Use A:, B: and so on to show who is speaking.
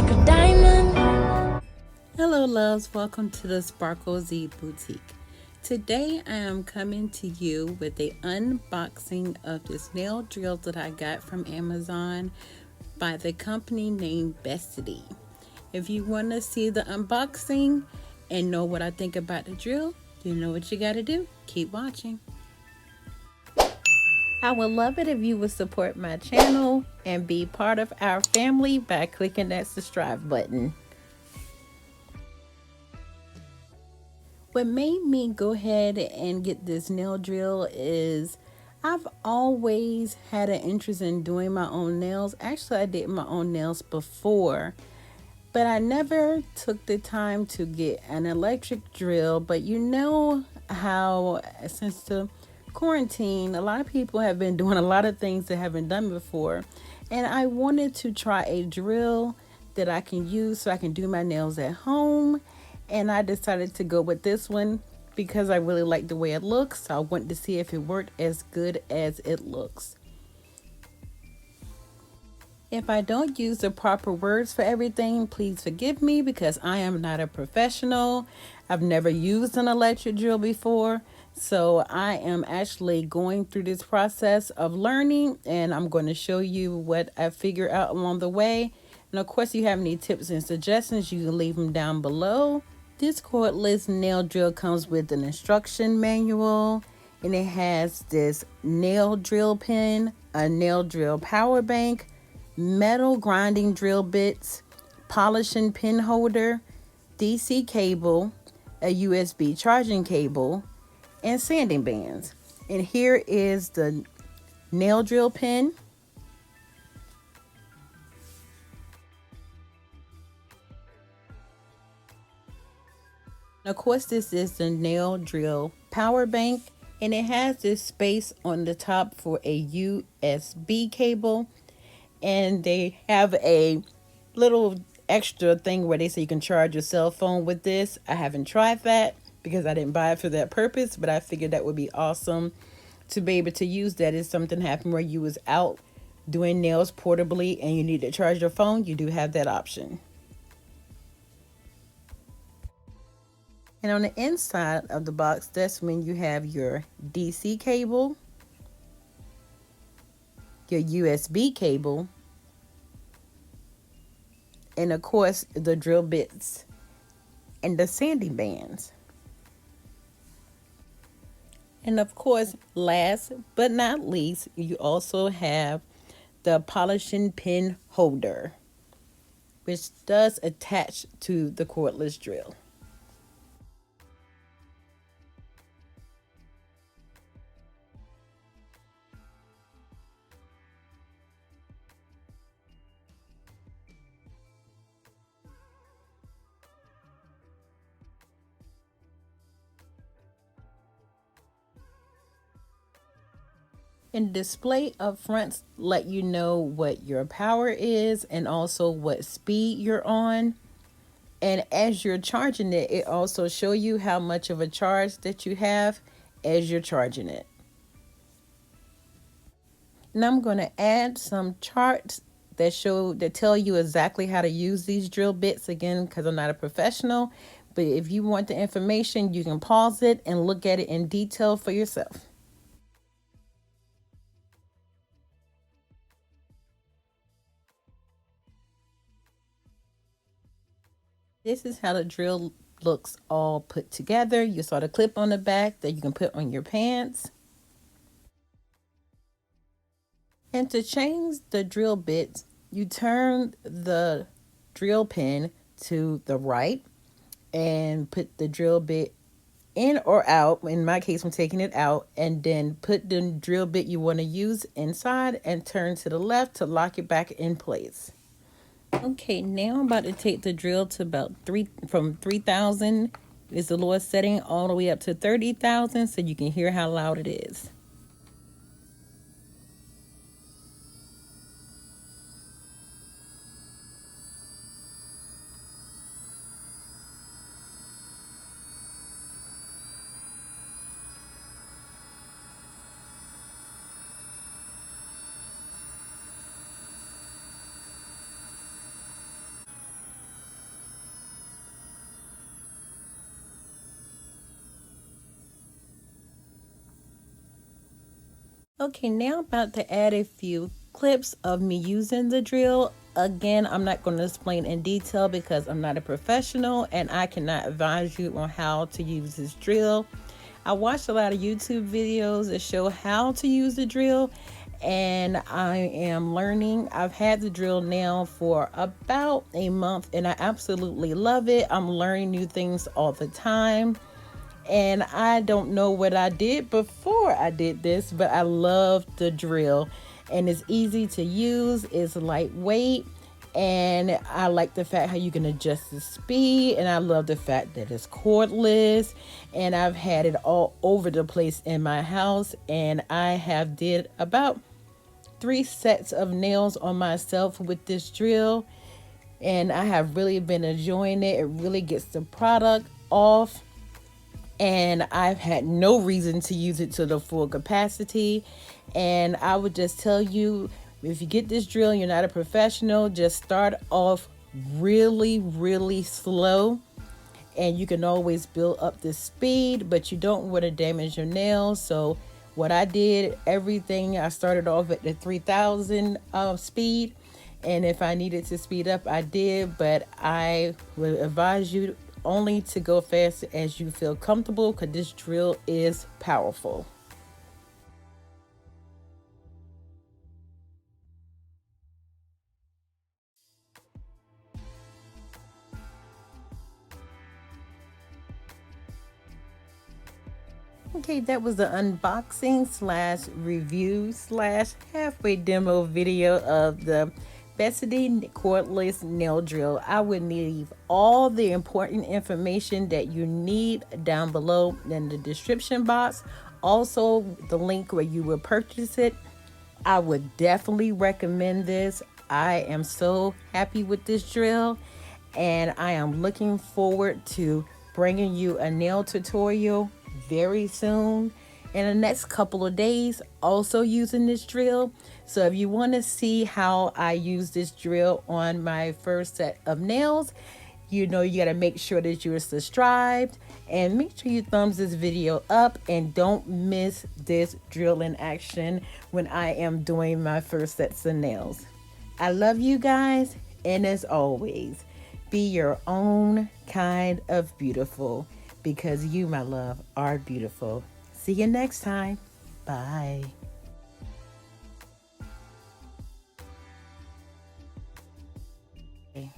A: like a diamond.
B: Hello loves, welcome to the Sparkle Z Boutique. Today I am coming to you with a unboxing of this nail drill that I got from Amazon by the company named Bestidy. If you want to see the unboxing and know what I think about the drill, you know what you got to do. Keep watching. I would love it if you would support my channel and be part of our family by clicking that subscribe button. What made me go ahead and get this nail drill is I've always had an interest in doing my own nails. Actually, I did my own nails before, but I never took the time to get an electric drill. But you know how since the quarantine, a lot of people have been doing a lot of things they haven't done before. And I wanted to try a drill that I can use so I can do my nails at home. And I decided to go with this one because I really like the way it looks. So I wanted to see if it worked as good as it looks. If I don't use the proper words for everything, please forgive me because I am not a professional. I've never used an electric drill before. So I am actually going through this process of learning, and I'm going to show you what I figure out along the way. And of course, if you have any tips and suggestions, you can leave them down below. This cordless nail drill comes with an instruction manual, and it has this nail drill pen, a nail drill power bank, metal grinding drill bits, polishing pin holder, DC cable, a USB charging cable, and sanding bands. And here is the nail drill pen. Of course, this is the nail drill power bank, and it has this space on the top for a USB cable, and they have a little extra thing where they say you can charge your cell phone with this. I haven't tried that because I didn't buy it for that purpose, but I figured that would be awesome to be able to use that if something happened where you was out doing nails portably and you need to charge your phone. You do have that option. And on the inside of the box, that's when you have your DC cable, your USB cable, and of course the drill bits and the sanding bands. And of course, last but not least, you also have the polishing pin holder, which does attach to the cordless drill. And display up front let you know what your power is and also what speed you're on. And as you're charging it, it also show you how much of a charge that you have as you're charging it. And I'm going to add some charts that tell you exactly how to use these drill bits, again because I'm not a professional. But if you want the information, you can pause it and look at it in detail for yourself. This is how the drill looks all put together. You saw the clip on the back that you can put on your pants. And to change the drill bits, you turn the drill pin to the right and put the drill bit in or out. In my case, I'm taking it out, and then put the drill bit you want to use inside and turn to the left to lock it back in place. Okay, now I'm about to take the drill to about 3,000 is the lowest setting, all the way up to 30,000, so you can hear how loud it is. Okay, now I'm about to add a few clips of me using the drill. Again, I'm not going to explain in detail because I'm not a professional and I cannot advise you on how to use this drill. I watched a lot of YouTube videos that show how to use the drill, and I am learning. I've had the drill now for about a month and I absolutely love it. I'm learning new things all the time. And I don't know what I did before I did this, but I love the drill. And it's easy to use, it's lightweight, and I like the fact how you can adjust the speed, and I love the fact that it's cordless. And I've had it all over the place in my house, and I have did about 3 sets of nails on myself with this drill, and I have really been enjoying it. It really gets the product off, and I've had no reason to use it to the full capacity. And I would just tell you, if you get this drill and you're not a professional, just start off really slow, and you can always build up the speed, but you don't want to damage your nails. So what I did, everything, I started off at the 3000 speed, and if I needed to speed up, I did, but I would advise you only to go fast as you feel comfortable, because this drill is powerful. Okay, that was the unboxing slash review slash halfway demo video of the Bestidy cordless nail drill. I would leave all the important information that you need down below in the description box. Also, the link where you will purchase it. I would definitely recommend this. I am so happy with this drill, and I am looking forward to bringing you a nail tutorial very soon in the next couple of days, also using this drill. So if you want to see how I use this drill on my first set of nails, you know you got to make sure that you're subscribed, and make sure you thumbs this video up, and don't miss this drill in action when I am doing my first sets of nails. I love you guys, and as always, be your own kind of beautiful, because you, my love, are beautiful. See you next time. Bye. Okay.